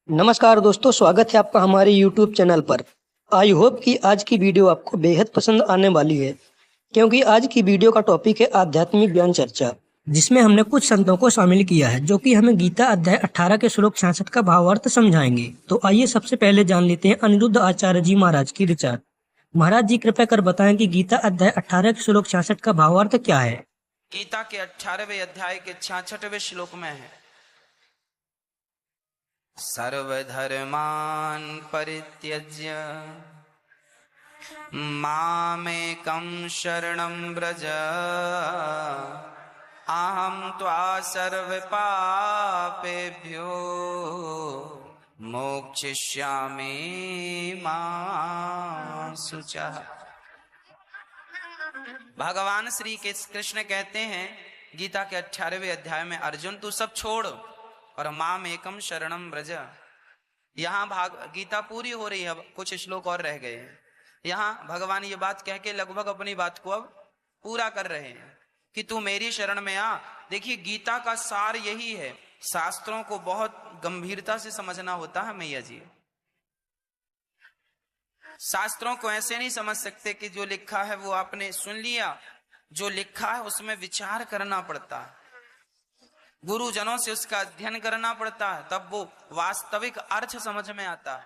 नमस्कार दोस्तों, स्वागत है आपका हमारे YouTube चैनल पर। आई होप कि आज की वीडियो आपको बेहद पसंद आने वाली है, क्योंकि आज की वीडियो का टॉपिक है आध्यात्मिक ज्ञान चर्चा, जिसमें हमने कुछ संतों को शामिल किया है जो कि हमें गीता अध्याय 18 के श्लोक 66 का भावार्थ समझाएंगे। तो आइए सबसे पहले जान लेते हैं अनिरुद्ध आचार्य जी महाराज की विचार। महाराज जी कृपया कर बताएं कि गीता अध्याय 18 के श्लोक 66 का भावार्थ क्या है। गीता के 18वें अध्याय के 66वें श्लोक में है, सर्वधर्मान् परित्यज्य मामेकं शरणं व्रज अहं त्वा सर्वपापेभ्यो मोक्षयिष्यामि मा शुचः। भगवान श्री कृष्ण कहते हैं गीता के 18वें अध्याय में, अर्जुन तू सब छोड़ और माम एकम शरणम व्रज। यहाँ गीता पूरी हो रही है, अब कुछ श्लोक और रह गए हैं। यहाँ भगवान ये बात कह के लगभग अपनी बात को अब पूरा कर रहे हैं कि तू मेरी शरण में आ। देखिए, गीता का सार यही है। शास्त्रों को बहुत गंभीरता से समझना होता है मैया जी। शास्त्रों को ऐसे नहीं समझ सकते कि जो लिखा है वो आपने सुन लिया। जो लिखा है उसमें विचार करना पड़ता है, गुरुजनों से उसका अध्ययन करना पड़ता है, तब वो वास्तविक अर्थ समझ में आता है।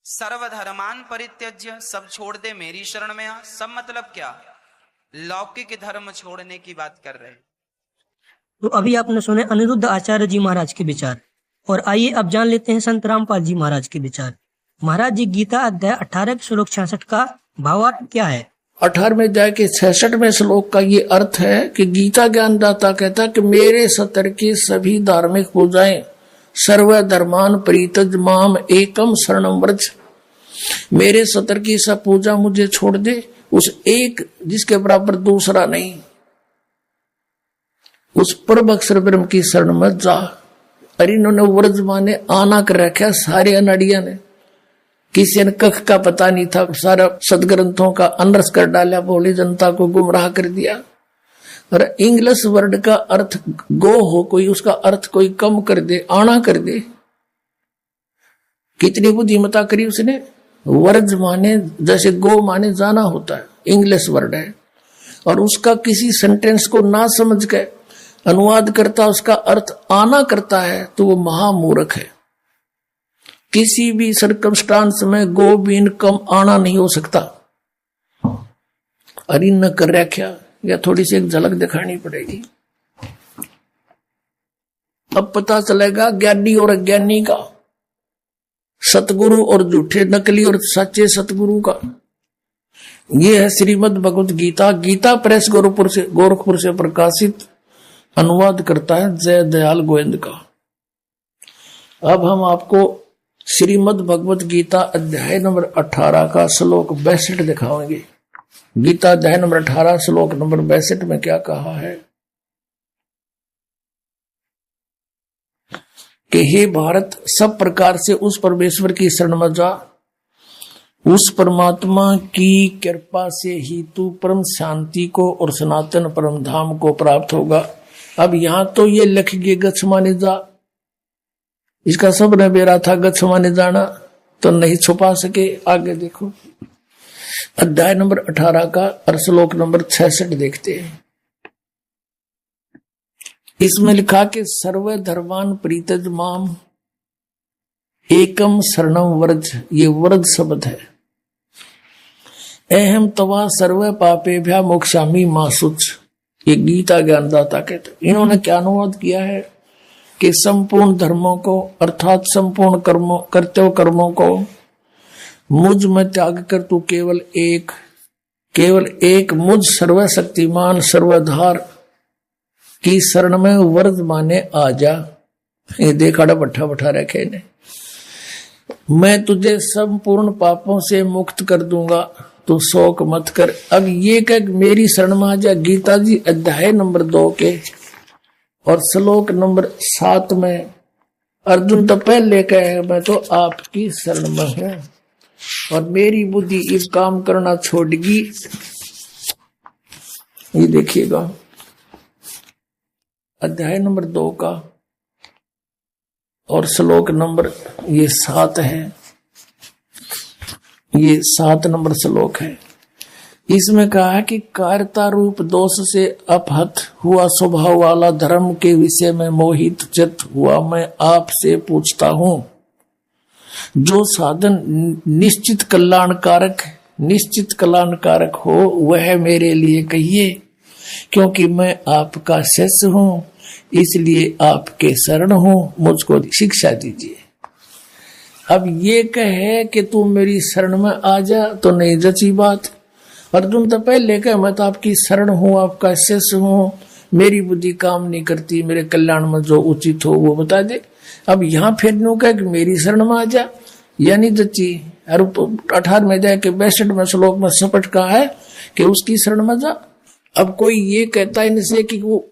सर्वधर्मान परित्यज्य, सब छोड़ दे मेरी शरण में आ। सब मतलब क्या? लौकिक धर्म छोड़ने की बात कर रहे हैं। तो अभी आपने सुने अनिरुद्ध आचार्य जी महाराज के विचार, और आइए अब जान लेते हैं संत रामपाल जी महाराज के विचार। महाराज जी, गीता अध्याय 18 श्लोक 66 का भावार्थ क्या है? 18वें अध्याय के 66वें श्लोक का ये अर्थ है कि गीता ज्ञानदाता कहता है कि मेरे सतर की सभी धार्मिक पूजाएं सर्वधर्मान परित्यज माम एकम शरणम व्रज। मेरे सतर की सब पूजा मुझे छोड़ दे, उस एक जिसके बराबर दूसरा नहीं, उस परम अक्षर ब्रह्म की शरण में जा। अरे इन्होंने व्रज माने आना कर रखा सारे अनाड़िया ने। किसी ने कख का पता नहीं था, सारा सदग्रंथों का अनर्स कर डाला, बोली जनता को गुमराह कर दिया। और इंग्लिश वर्ड का अर्थ गो हो कोई, उसका अर्थ कोई कम कर दे, आना कर दे। कितनी बुद्धिमता करी उसने। वर्ज माने जैसे गो माने जाना होता है, इंग्लिश वर्ड है, और उसका किसी सेंटेंस को ना समझ के अनुवाद करता, उसका अर्थ आना करता है, तो वो महामूर्ख है। किसी भी सर्कमस्टांस में गो बीन कम आना नहीं हो सकता। अरे न कर रखा, या थोड़ी सी एक झलक दिखानी पड़ेगी, अब पता चलेगा ज्ञानी और अज्ञानी का, सतगुरु और झूठे नकली और सच्चे सतगुरु का। ये है श्रीमद् भगवत गीता। गीता प्रेस गोरखपुर से प्रकाशित, अनुवाद करता है जय दयाल गोविंद का। अब हम आपको श्रीमद् भगवत गीता अध्याय नंबर 18 का श्लोक 62 दिखाएंगे। गीता अध्याय नंबर 18 श्लोक नंबर 62 में क्या कहा है कि हे भारत, सब प्रकार से उस परमेश्वर की शरण में जा, उस परमात्मा की कृपा से ही तू परम शांति को और सनातन परम धाम को प्राप्त होगा। अब यहां तो ये लिख गए गच्छ माने जा, इसका सब ने बेरा था गच्छ माने जाना, तो नहीं छुपा सके। आगे देखो अध्याय नंबर 18 का और श्लोक नंबर 66 देखते हैं। इसमें लिखा कि सर्वधर्मान परित्यज माम एकम शरणम व्रज। ये व्रज शब्द है। अहम तवा सर्व पापेभ्या मोक्षामि मा शुच। ये गीता ज्ञानदाता कहते। इन्होंने क्या अनुवाद किया है कि संपूर्ण धर्मों को अर्थात संपूर्ण कर्मों कर्तव्य कर्मों को मुझ में त्याग कर तू केवल एक मुझ सर्वशक्तिमान सर्वधार की शरण में व्रज माने आ जा। ये देखा बैठा बैठा रखे ने, मैं तुझे संपूर्ण पापों से मुक्त कर दूंगा, तू शोक मत कर। अब ये कह मेरी शरण में आ जा। गीता जी अध्याय नंबर 2 के और श्लोक नंबर 7 में अर्जुन तो पहले कहे मैं तो आपकी शरण में हूं और मेरी बुद्धि इस काम करना छोड़गी। ये देखिएगा अध्याय नंबर 2 का और श्लोक नंबर ये 7 है, ये 7 नंबर श्लोक है। इसमें कहा है कि कायरता रूप दोष से अपहत हुआ स्वभाव वाला धर्म के विषय में मोहित चित्त हुआ मैं आपसे पूछता हूं, जो साधन निश्चित कल्याणकारक हो वह मेरे लिए कहिए, क्योंकि मैं आपका शिष्य हूं, इसलिए आपके शरण हूं, मुझको शिक्षा दीजिए। अब ये कहे कि तू मेरी शरण में आ जा तो नहीं जची बात। अर्जुन तो पहले कहे मैं तो आपकी शरण हूं, आपका शिष्य हूं, मेरी बुद्धि काम नहीं करती, मेरे कल्याण में जो उचित हो वो बता दे। अब यहाँ फिर नो कहे कि मेरी शरण में आ जा, यानी जची। और 18 में जाके 62 में श्लोक में सपट कहा है कि उसकी शरण में जा। अब कोई ये कहता है इनसे कि वो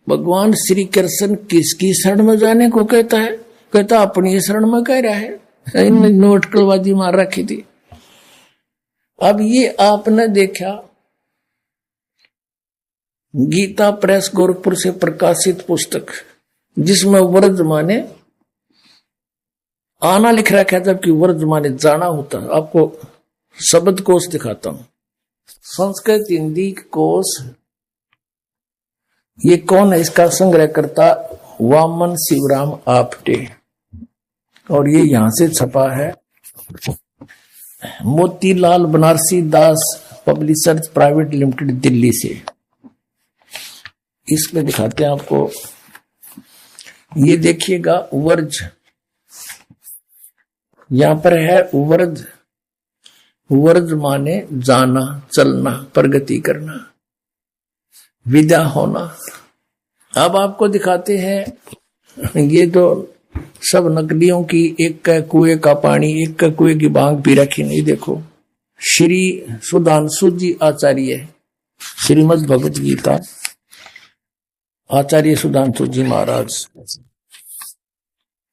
भगवान श्री कृष्ण किसकी शरण में जाने को कहता है, कहता अपनी शरण में कह रहा है। इनने नोटकलबाजी मार रखी थी। अब ये आपने देखा गीता प्रेस गोरखपुर से प्रकाशित पुस्तक, जिसमें वर्ज माने आना लिख रखा है, जबकि वर्ज माने जाना होता है। आपको शब्द कोश दिखाता हूं, संस्कृत हिंदी कोश। ये कौन है, इसका संग्रह करता वामन शिवराम आपटे, और ये यहां से छपा है मोतीलाल बनारसी दास पब्लिशर्स प्राइवेट लिमिटेड दिल्ली से। इसमें दिखाते हैं आपको, ये देखिएगा वर्ज, यहां पर है वर्ज। वर्ज माने जाना, चलना, प्रगति करना, विदा होना। अब आपको दिखाते हैं, ये तो सब नकलियों की, एक का कुएं का पानी, एक का कुएं की भांग पी रखी नहीं। देखो श्री सुधांशु जी आचार्य, श्रीमद् भगवत गीता, आचार्य सुधांशु जी महाराज,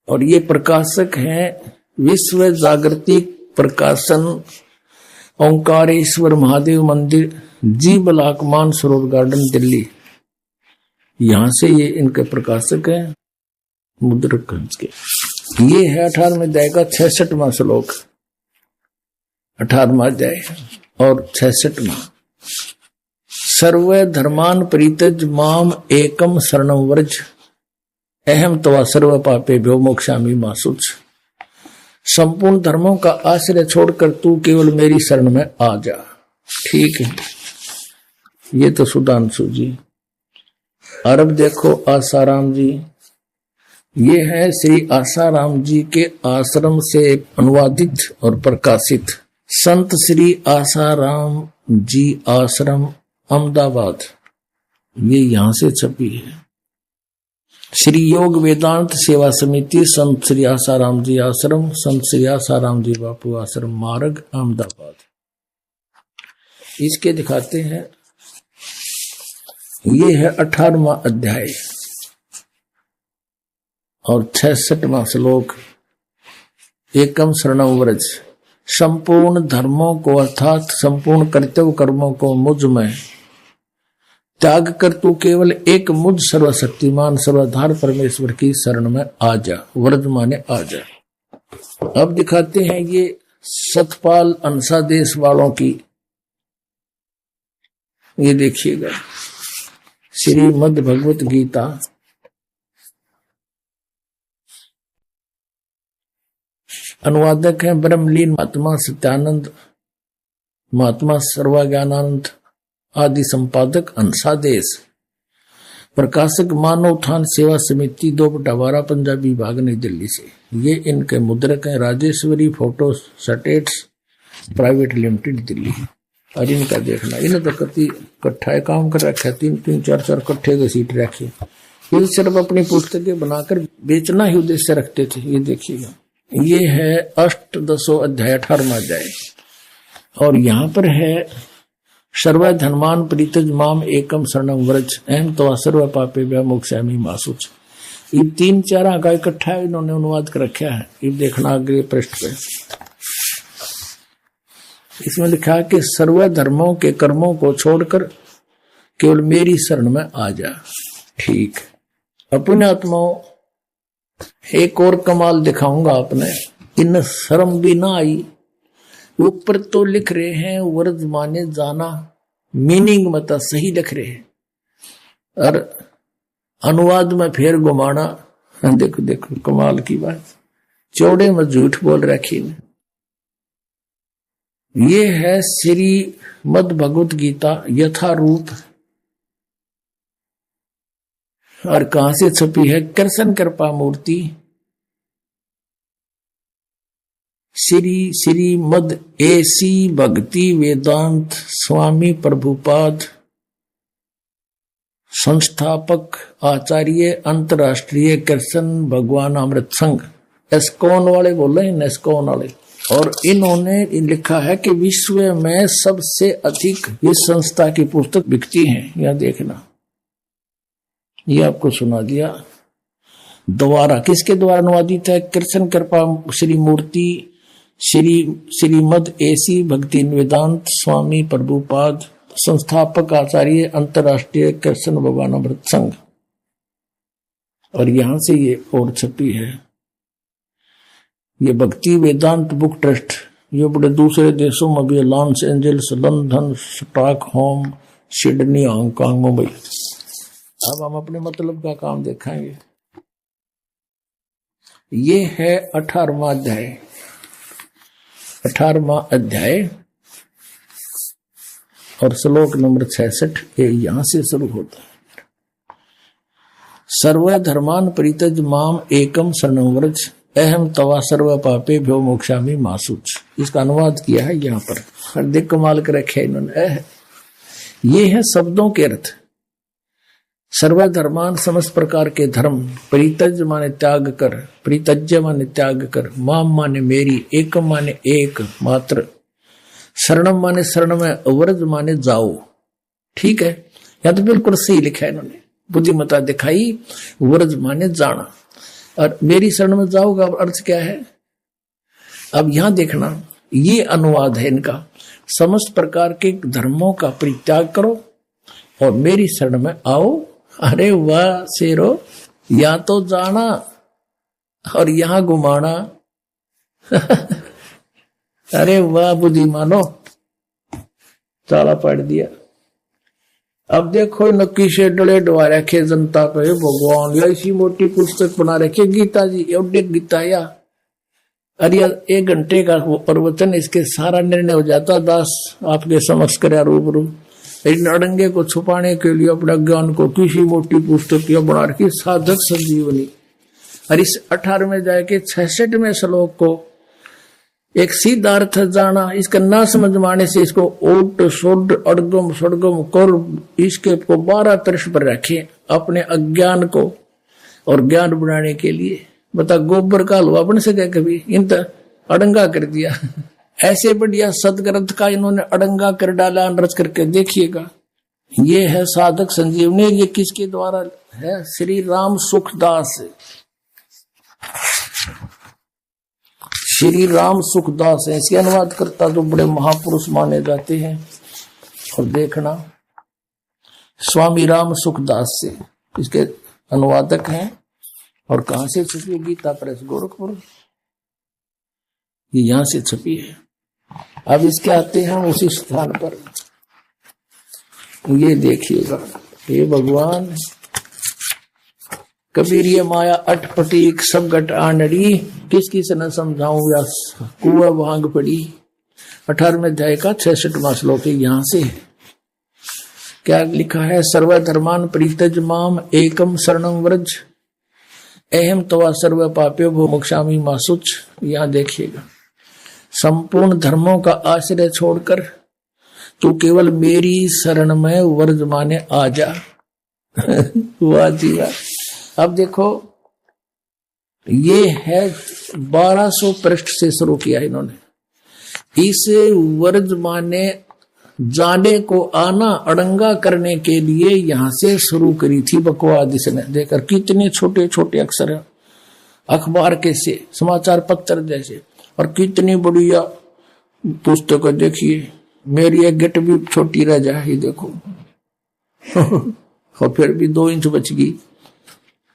और ये प्रकाशक हैं विश्व जागृति प्रकाशन, ओंकारेश्वर महादेव मंदिर, जी ब्लॉक मानसरोवर गार्डन दिल्ली। यहां से ये इनके प्रकाशक हैं मुद्रकंज के। ये है 18वें अध्याय का 66वां श्लोक, 18वां अध्याय और 66वां। सर्व धर्मान परित्यज माम एकम शरणं व्रज, अहम तवा सर्व पापेभ्यो मोक्षामि मा शुच। संपूर्ण धर्मों का आश्रय छोड़कर तू केवल मेरी शरण में आ जा। ठीक है, ये तो सुधांशु जी। और अब देखो आसाराम जी, ये है श्री आसाराम जी के आश्रम से अनुवादित और प्रकाशित संत श्री आसाराम जी आश्रम अहमदाबाद, ये यहां से छपी है। श्री योग वेदांत सेवा समिति, संत श्री आसाराम जी आश्रम, संत श्री आसाराम जी बापू आश्रम, मार्ग अहमदाबाद। इसके दिखाते हैं, ये है 18वां अध्याय और 66वां श्लोक। एकम शरणं व्रज, संपूर्ण धर्मों को अर्थात संपूर्ण कर्तव्य कर्मों को मुझ में त्याग कर तू केवल एक मुझ सर्वशक्तिमान सर्वाधार परमेश्वर की शरण में आ जा। व्रज माने आ जा। अब दिखाते हैं ये सतपाल अंसा देश वालों की, ये देखिएगा श्रीमद् भगवत गीता, अनुवादक हैं ब्रह्मलीन महात्मा सत्यानंद, महात्मा सर्वज्ञानानंद आदि, संपादक अंसादेश, प्रकाशक मानव उत्थान सेवा समिति 2/12 पंजाबी विभाग नई दिल्ली से। ये इनके मुद्रक हैं Rajeshwari photo states private limited Delhi. और इनका देखना, इन्हें तो कति इकट्ठा काम कर रखा है, 3-3, 4-4 इकट्ठे के सीट रखे। ये सिर्फ अपनी पुस्तकें बनाकर बेचना ही उद्देश्य रखते थे। ये देखिएगा, ये है अष्टदशो अध्याय 18वां अध्याय, और यहाँ पर है सर्व धर्मान परित्यज माम एकम शरणं व्रज, अहम तवा सर्व पापेभ्यो मोक्षामि मा शुच। ये 3-4 का इकट्ठा इन्होंने अनुवाद कर रखा है। ये देखना अगले पृष्ठ पे, इसमें लिखा है कि सर्व धर्मों के कर्मों को छोड़कर केवल मेरी शरण में आ जा। ठीक, अपने आत्माओं एक और कमाल दिखाऊंगा आपने, इन शर्म भी ना आई। ऊपर तो लिख रहे हैं वर्तमाने जाना, मीनिंग मतलब सही लिख रहे हैं, और अनुवाद में फिर घुमाना। देखो देखो कमाल की बात, चौड़े में झूठ बोल रखी ने। ये है श्री मद भगवत गीता यथारूप, और कहां से छपी है? कृष्ण कृपा मूर्ति श्री मद एसी भक्ति वेदांत स्वामी प्रभुपाद संस्थापक आचार्य अंतरराष्ट्रीय कृष्ण भगवान अमृत संघ। एस्कॉन वाले बोले, एस्कॉन वाले। और इन्होंने लिखा है कि विश्व में सबसे अधिक इस संस्था की पुस्तक बिकती है। यह देखना, ये आपको सुना दिया। द्वारा किसके द्वारा अनुवादित है? कृष्ण कृपा श्री मूर्ति श्रीमद एसी भक्ति वेदांत स्वामी प्रभुपाद संस्थापक आचार्य अंतरराष्ट्रीय कृष्ण भगवान अमृत संघ। और यहां से ये और छपी है। ये भक्ति वेदांत बुक ट्रस्ट, ये बड़े दूसरे देशों में भी, Los Angeles, London, Stockholm, Sydney, Hong Kong, Mumbai. अब हम अपने मतलब का काम देखेंगे। ये है 18वां अध्याय। 18वां अध्याय और श्लोक नंबर 66 ये यहां से शुरू होता है। सर्वधर्मान परित्यज माम एकम शरणं व्रज अहम तवा सर्व पापे भ्यो मोक्षामि मा शुच। इसका अनुवाद किया है यहाँ पर, और देख कमाल कर रखे इन्होंने। ये है शब्दों के अर्थ। सर्वधर्मान समस्त प्रकार के धर्म, परित्यज माने त्याग कर, परित्यज्य माने त्याग कर, माम माने मेरी, एकम माने एक मात्र, शरणम माने शरण में, व्रज माने जाओ। ठीक है, यहां तो बिल्कुल सही लिखा है इन्होंने, बुद्धिमता दिखाई। व्रज माने जाना, और मेरी शरण में जाओ का अर्थ क्या है? अब यहां देखना, ये अनुवाद है इनका। समस्त प्रकार के धर्मों का परित्याग करो और मेरी शरण में आओ। अरे वाह शेरो, या तो जाना और यहां घुमाना। अरे वाह बुद्धिमानो, ताला पड़ दिया। अब देखो नक्की से डले डवा रखे जनता पे भगवान, या इसी मोटी पुस्तक बना रखे गीता जी, एवढे गीता या। अरे 1 घंटे का प्रवचन, इसके सारा निर्णय हो जाता। दास आपके समक्ष करे रूबरू। इन अड़ंगे को छुपाने के लिए अपने ज्ञान को किसी मोटी पुस्तक या बना रखी साधक संजीवनी। और इस 18वें अध्याय के 66वें श्लोक को एक सीधा अर्थ जाना, इसका ना समझ माने से इसको ओट सोड अड़गम सड़गम कर, इसके को 12 पृष्ठ पर रखे अपने अज्ञान को और ज्ञान बनाने के लिए। बता गोबर का हलवा बन सके कभी? इन अड़ंगा कर दिया। ऐसे बढ़िया सदग्रंथ का इन्होंने अड़ंगा कर डाला, रच करके देखिएगा। ये है साधक संजीवनी। ये किसके द्वारा है? श्री राम सुखदास। श्री राम सुखदास है इसके अनुवाद करता, जो बड़े महापुरुष माने जाते हैं। और देखना, स्वामी राम सुखदास से इसके अनुवादक हैं। और कहां से छपी? गीता प्रेस गोरखपुर, ये यहां से छपी है। अब इसके आते हैं उसी स्थान पर, ये देखिएगा। हे भगवान, कबीर ये माया अटपटी सब गट आनड़ी, किसकी से न समझाऊं या कुआ भांग पड़ी। 18वें अध्याय का 66वां श्लोक यहां से क्या लिखा है? सर्वधर्मान परित्यज माम एकम शरणं व्रज अहम तवा सर्व पाप्यो भो मोक्षामि मा शुच। यहां देखिएगा, संपूर्ण धर्मों का आश्रय छोड़कर तू केवल मेरी शरण में व्रज माने आ जा। वाह जी वाह। अब देखो, ये है 1200 पृष्ठ से शुरू किया इन्होंने। इस व्रज माने जाने को आना, अड़ंगा करने के लिए यहां से शुरू करी थी बकवाद इसने। देखकर कितने छोटे छोटे अक्षर है, अखबार के से, समाचार पत्र जैसे, और कितनी बढ़िया पुस्तक देखिए। मेरी एक गिट भी छोटी रह जाए, देखो। और फिर भी 2 इंच बच गई।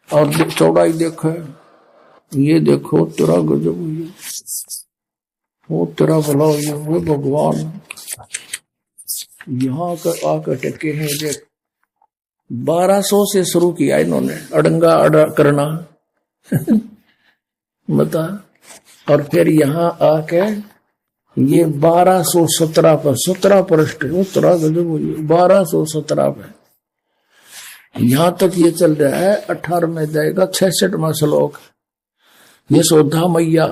और चौड़ाई देखो, ये देखो तेरा गजब हुई, वो तेरा भला हुई, वो भगवान यहाँ कर आकर टके हैं। देख 1200 से शुरू किया इन्होंने अड़ंगा अड़ा करना बता, और फिर यहाँ आके ये 1217 पर 17 पृष्ठ, वो तेरा गजब हुई 1217 पे यहाँ तक ये चल रहा है। 18वें अध्याय का 66वां श्लोक। यशोदा मैया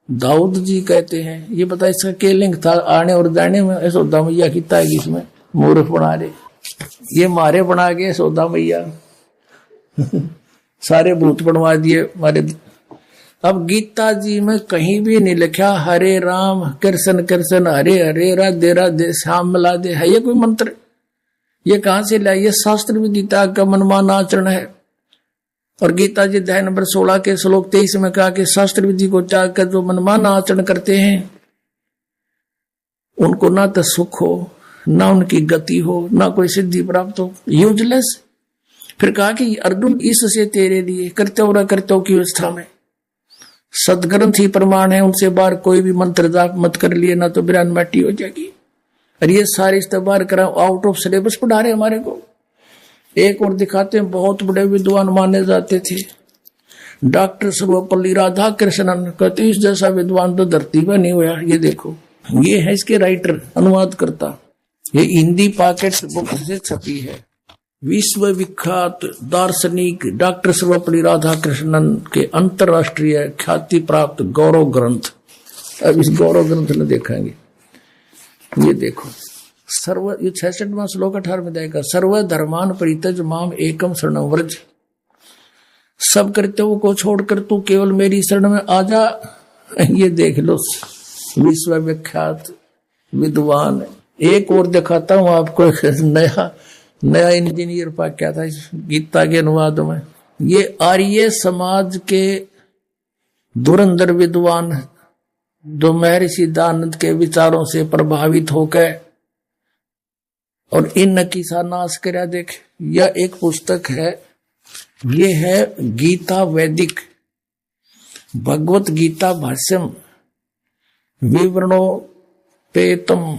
दाऊद जी कहते हैं, ये बता इसका क्या लिंक था आने और जाने में। यशोदा मैया कितना है इसमें, मूर्ख बना रहे, ये मारे बना के यशोदा मैया सारे भूत बनवा दिए मारे। अब गीता जी में कहीं भी नहीं लिखा हरे राम कृष्ण कृष्ण हरे हरे राधे राधे श्याम मिला दे, है ये कोई मंत्र? ये कहां से लाया? ये शास्त्र विधि का मनमान आचरण है। और गीता जी अध्याय नंबर 16 के श्लोक 23 में कहा कि शास्त्र विधि को त्याग कर जो मनमान आचरण करते हैं उनको ना तो सुख हो, ना उनकी गति हो, ना कोई सिद्धि प्राप्त हो, यूजलेस। फिर कहा कि अर्जुन इससे तेरे लिए कर्तव्य की अवस्था में सदग्रंथ ही प्रमाण है, उनसे बाहर कोई भी मंत्र जाप मत कर लिए, ना तो बिरान माटी हो जाएगी। और ये सारे इस्तेमाल करा आउट ऑफ सिलेबस पढ़ा रहे हमारे को। एक और दिखाते हैं, बहुत बड़े विद्वान माने जाते थे डॉक्टर सर्वपल्ली राधा कृष्णन, कहते इस जैसा विद्वान तो धरती पर नहीं हुआ। ये देखो, ये है इसके राइटर, अनुवाद करता, ये हिंदी पॉकेट बुक से छपी है। विश्व विख्यात दार्शनिक डॉक्टर सर्वपल्ली राधा कृष्णन के अंतरराष्ट्रीय ख्याति प्राप्त गौरव ग्रंथ। अब इस गौरव ग्रंथ में देखेंगे, ये देखो सर्व, ये 66वां श्लोक 18वें अध्याय का, सर्व धर्मान परित्यज माम एकम शरणं व्रज, सब कर्तव्यों को छोड़कर तू केवल मेरी शरण में आ जा। ये देख लो विश्व विख्यात विद्वान। एक और दिखाता हूं आपको, नया इंजीनियर पा क्या था इस गीता के अनुवाद में। ये आर्य समाज के धुरंधर विद्वान जो महर्षि दयानंद के विचारों से प्रभावित होकर और इन नकीसा नाश करा। देख, यह एक पुस्तक है, ये है गीता वैदिक भगवत गीता भाष्यम विवरणोपेतम।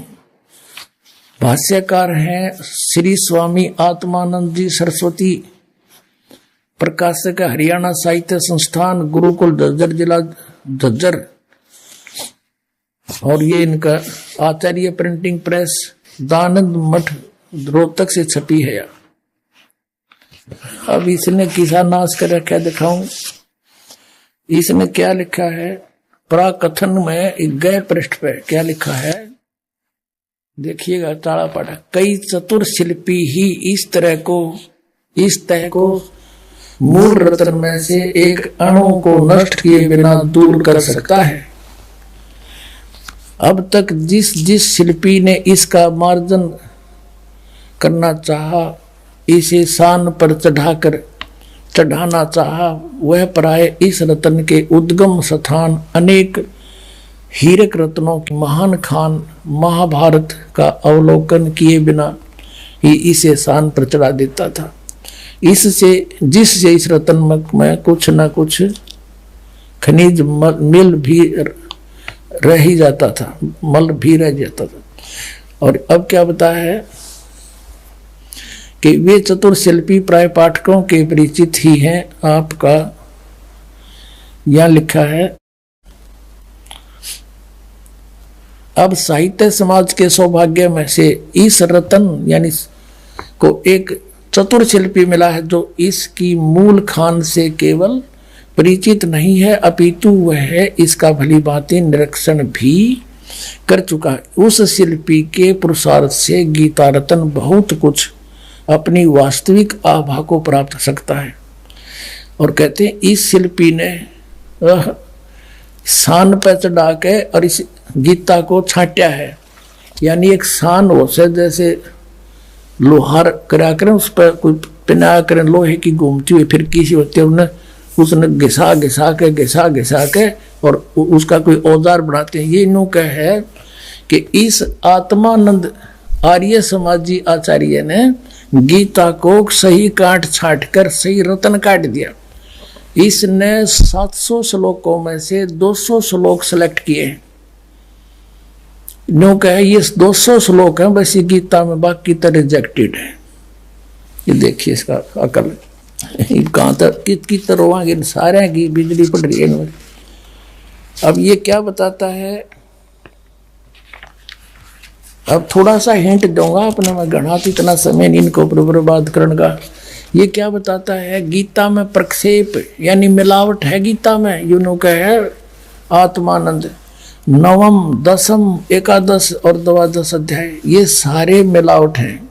भाष्यकार हैं श्री स्वामी आत्मानंद जी सरस्वती, प्रकाशक हरियाणा साहित्य संस्थान, गुरुकुल झज्जर, जिला झज्जर। और ये इनका आचार्य प्रिंटिंग प्रेस दानंद मठ रोहतक से छपी है। अब इसने किसा नाश कर क्या दिखाऊं, इसने क्या लिखा है प्राकथन में गए पृष्ठ पे क्या लिखा है देखिएगा, ताड़ा पाड़ा। कई चतुर शिल्पी ही इस तरह को मूल रत्न में से एक अणु को नष्ट किए बिना दूर कर सकता है। अब तक जिस शिल्पी ने इसका मार्जन करना चाहा, इसे शान पर चढ़ाना चाहा, वह प्राय इस रत्न के उद्गम स्थान अनेक हीरक रत्नों की महान खान महाभारत का अवलोकन किए बिना ही इसे शान पर चढ़ा देता था। जिससे इस रत्न में कुछ न कुछ खनिज मिल भी रह ही जाता था, मल भी रह जाता था। और अब क्या बताया है कि वे चतुर शिल्पी प्राय पाठकों के परिचित ही हैं। आपका यहां लिखा है, अब साहित्य समाज के सौभाग्य में से इस रत्न यानी को एक चतुर शिल्पी मिला है जो इसकी मूल खान से केवल परिचित नहीं है अपितु वह इसका भली भांति निरीक्षण भी कर चुका है। उस शिल्पी के पुरुषार्थ से गीता रत्न बहुत कुछ अपनी वास्तविक आभा को प्राप्त कर सकता है। और कहते हैं इस शिल्पी ने शान पर चढ़ा के और इस गीता को छांटा है, यानी एक शान हो से जैसे लोहार करा करें उस पर कोई पिना करें लोहे की घूमती हुई फिर किसी होती है, उसने घिसा के और उसका कोई औजार बनाते हैं। ये नो कह है कि इस आत्मानंद आर्य समाजी आचार्य ने गीता को सही काट छाट कर सही रत्न काट दिया। इसने 700 श्लोकों में से 200 श्लोक सेलेक्ट किए। नो कहे ये 200 श्लोक हैं बस ये गीता में, बाकी तो रिजेक्टेड है। ये देखिए इसका अकल कहाँ तक कितनी तरह सारे की बिजली पड़ रही है इनमें। अब ये क्या बताता है, अब थोड़ा सा हिंट दूंगा अपने में, घना इतना समय नहीं इनको बर्बाद करने का। ये क्या बताता है, गीता में प्रक्षेप यानी मिलावट है गीता में। यूनो का है आत्मानंद, नवम, दसम, एकादश और द्वादश अध्याय ये सारे मिलावट हैं।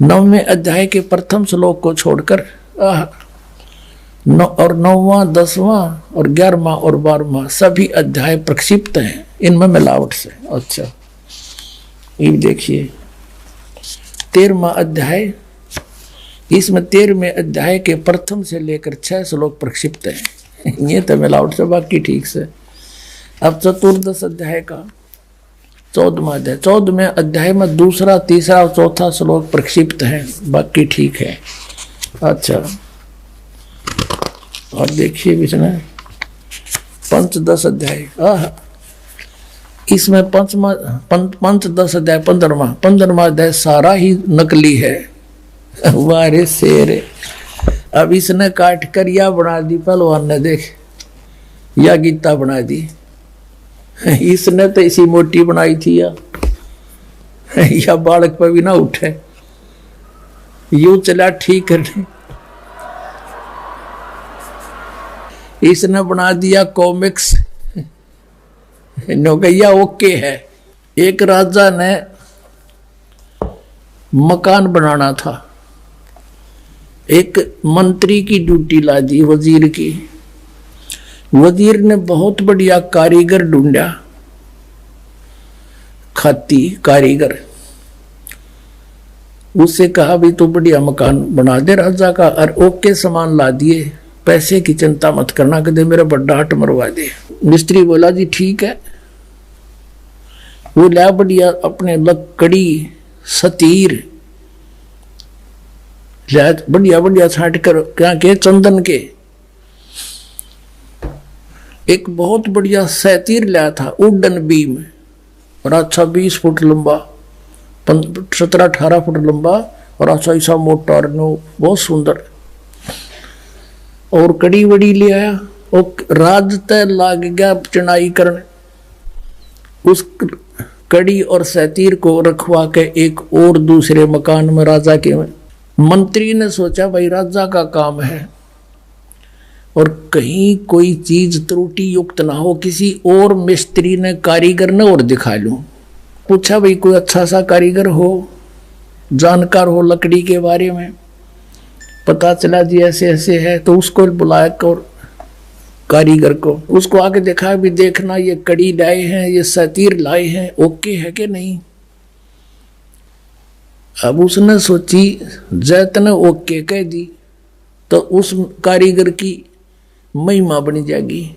9वें अध्याय के प्रथम श्लोक को छोड़कर और 9वां, 10वां और 11वां और 12वां सभी अध्याय प्रक्षिप्त हैं इनमें मिलावट से। अच्छा ये देखिए 13वां अध्याय, इसमें 13वें अध्याय के प्रथम से लेकर 6 श्लोक प्रक्षिप्त हैं। ये तो मिलावट से, बाकी ठीक से। अब चतुर्दश अध्याय का 14वां अध्याय, 14वें अध्याय में दूसरा, तीसरा और चौथा श्लोक प्रक्षिप्त है, बाकी ठीक है। अच्छा और देखिए इसमें पंचदश अध्याय, इसमें पंचदश अध्याय 15वां अध्याय सारा ही नकली है। वारे शेर, अब इसने काट कर या बना दी पहलवान ने, देख या गीता बना दी। इसने तो इसी मोटी बनाई थी या बालक पर भी ना उठे, यूं चला ठीक करने। इसने बना दिया कॉमिक्स, नौकैया ओके है। एक राजा ने मकान बनाना था, एक मंत्री की ड्यूटी ला दी वजीर की। वजीर ने बहुत बढ़िया कारीगर ढूंढा, खाती कारीगर, उससे कहा भी तो बढ़िया मकान बना दे राजा का, और ओके सामान ला दिए, पैसे की चिंता मत करना, कदे मेरा बड़ा हट मरवा दे। मिस्त्री बोला जी ठीक है। वो ला बढ़िया अपने लकड़ी सतीर बढ़िया बढ़िया छाट कर क्या के चंदन के एक बहुत बढ़िया सैतीर लिया था, वुडन बीम, और अच्छा 20 फुट लंबा, 17-18 फुट लंबा, और अच्छा ऐसा मोटा और बहुत सुंदर। और कड़ी वड़ी ले आया, और राज तय लाग गया चुनाई करने। उस कड़ी और सैतीर को रखवा के एक और दूसरे मकान में राजा के में मंत्री ने सोचा भाई राजा का काम है और कहीं कोई चीज त्रुटि युक्त ना हो, किसी और मिस्त्री ने कारीगर ने और दिखा लूं। पूछा भाई कोई अच्छा सा कारीगर हो, जानकार हो लकड़ी के बारे में। पता चला जी ऐसे ऐसे है, तो उसको बुलाया और कारीगर को, उसको आके देखा भी देखना ये कड़ी लाए हैं, ये सतीर लाए हैं, ओके है कि नहीं। अब उसने सोची जैत ने ओके कह दी तो उस कारीगर की महिमा बनी जाएगी।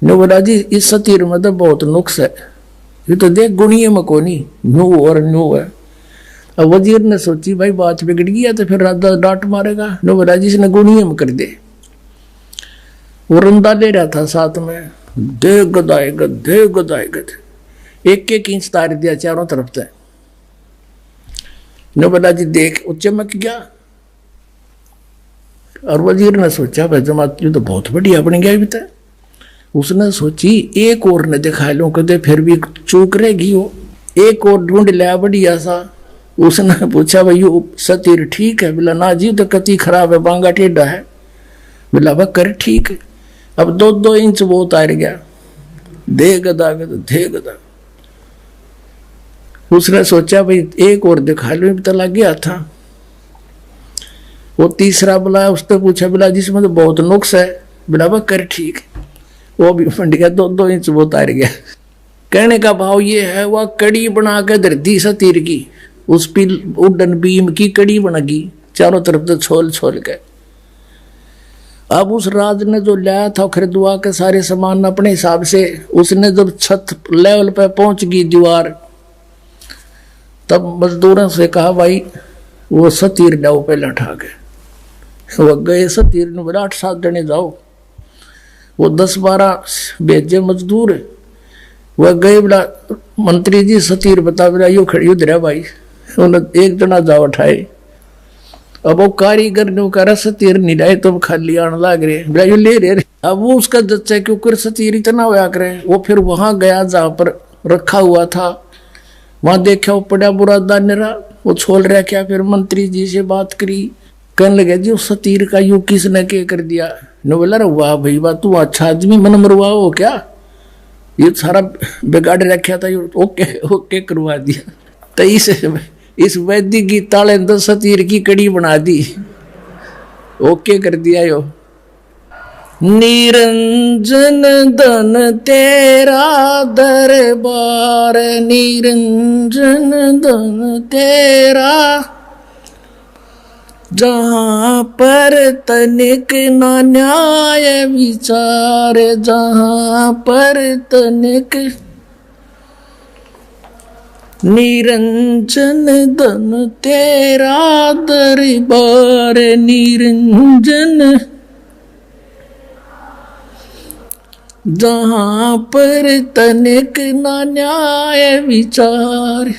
बोला जी इस सतीर में तो बहुत नुक्स है, ये तो देख गुणिये में कोनी नो और नो है। अब वजीर ने सोची भाई बात बिगड़ गया तो फिर राजा डांट मारेगा। बोला जी इसने गुणिये में कर दे। वो रंदा ले रहा था साथ में, दे गदाए गद एक एक इंच तार दिया चारों तरफ से। बोला जी देख वो चमक गया। और वजीर ने सोचा भाई जमात तो बहुत बढ़िया बन गया भी था। उसने सोची एक और ने दिखा लो कदे फिर भी चूक रहेगी वो, एक और ढूंढ लिया बढ़िया सा। उसने पूछा भाई यो सतीर ठीक है? बोला ना जी तो कति खराब है, बांगा टेढ़ा है। बोला भाई कर ठीक है। अब 2-2 इंच वो उतार गया, दे गदा दे गदा। उसने सोचा भाई एक और दिखा लो, तो लग गया था। वो तीसरा बुलाया, उसने पूछा बोला जिसमें तो बहुत नुक्स है। बोला भाई कर ठीक है। वो भी फंड गया, 2-2 इंच वो उतार गया। कहने का भाव ये है वह कड़ी बना के धरती सतीर की, उस पर वुडन बीम की कड़ी बनेगी चारों तरफ से छोल छोल के। अब उस राज ने जो लाया था खरीदवा के सारे सामान अपने हिसाब से, उसने जब छत लेवल पे पहुंच गई दीवार, तब मजदूरों से कहा भाई वो सतीर लाओ पहले उठा के। वो गए सतीर ने बोला 8-7 जने जाओ, वो 10-12 भेजे मजदूर, वह गए बोला मंत्री जी सतीर बता, बोला यो खड़ी उधर है भाई, उन्हें एक जना जाओ उठाए। अब वो कारीगर ने कह रहा सतीर नहीं लाए तो खाली आने लग रहे, बोला यो ले रहे। अब वो उसका जच्चा क्यों कर सतीर इतना होया करे। वो फिर वहां गया जहां पर रखा हुआ था, वहां देखा वो पड़ा बुरा दानेरा, वो छोड़ रहा क्या। फिर मंत्री जी से बात करी, कहने लगे जी उस सतीर का यू किसने के कर दिया। ने बोला रे वाह भाई वाह, तू अच्छा आदमी, मन मरवा हो क्या, ये सारा बिगाड़ रखा था, ओके ओके करवा दिया। तो इस वैदिक की ताले तो सतीर की कड़ी बना दी, ओके कर दिया यो। निरंजन धन तेरा दरबार, निरंजन धन तेरा, जहाँ पर तनिक ना न्याय विचार, जहाँ पर तनिक, निरंजन धन तेरा दरबार, निरंजन, जहाँ पर तनिक ना न्याय विचार,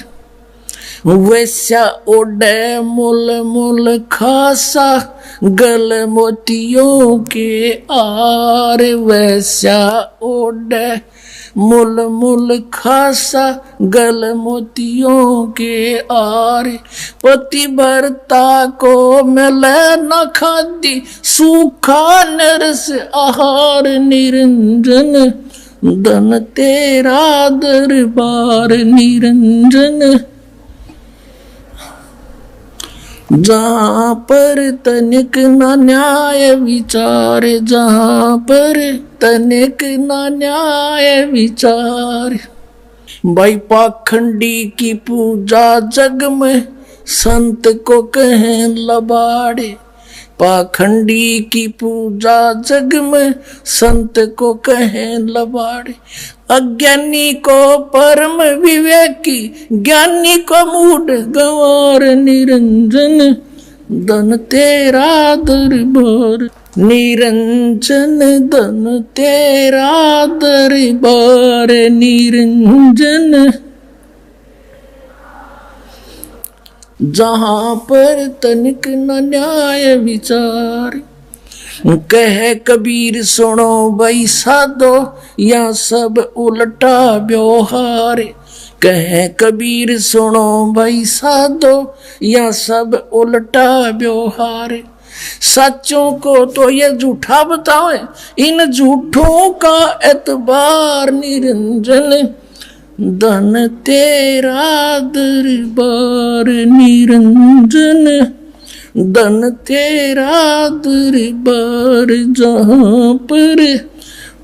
वैसा ओढ़े मुल मुल खासा, गल मोतियों के आर, वैसा ओढ़े मुल मुल खासा, गल मोतियों के आर, पतिव्रता को मिले न खादी, सूखा नरस आहार, निरंजन धन तेरा दरबार, निरंजन, जहाँ पर तनिक ना न्याय विचार, जहाँ पर तनिक ना न्याय विचार, भाई पाखंडी की पूजा जग में संत को कहें लबाड़े, पाखंडी की पूजा जग में संत को कहें लबाड़े, अज्ञानी को परम विवेकी, ज्ञानी को मूढ़ गंवार, निरंजन धन तेरा दरबार, निरंजन धन तेरा दरबार, निरंजन, जहाँ पर तनिक न न्याय विचार, कहे कबीर सुनो भाई साधो, या सब उल्टा व्यवहार, कहे कबीर सुनो भाई साधो, या सब उल्टा व्यवहार, सच्चों को तो ये झूठा बताओ, इन झूठों का एतबार, निरंजन धन तेरा दरबार, निरंजन धन तेरा दरबार, जहाँ पर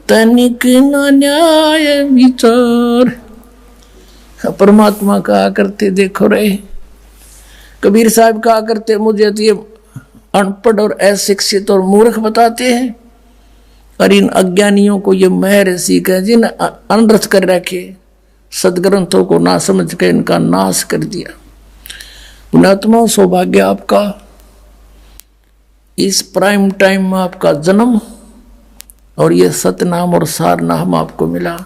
तनिक न न्याय विचार। परमात्मा कहा करते, देखो रहे कबीर साहब कहा करते, मुझे तो ये अनपढ़ और अशिक्षित और मूर्ख बताते हैं, और इन अज्ञानियों को ये महर्षि कह जिन अनर्थ कर रखे, सदग्रंथों को ना समझ के इनका नाश कर दिया। पुण्यात्मा सौभाग्य आपका, इस प्राइम टाइम में आपका जन्म और ये सतनाम और सारनाम आपको मिला।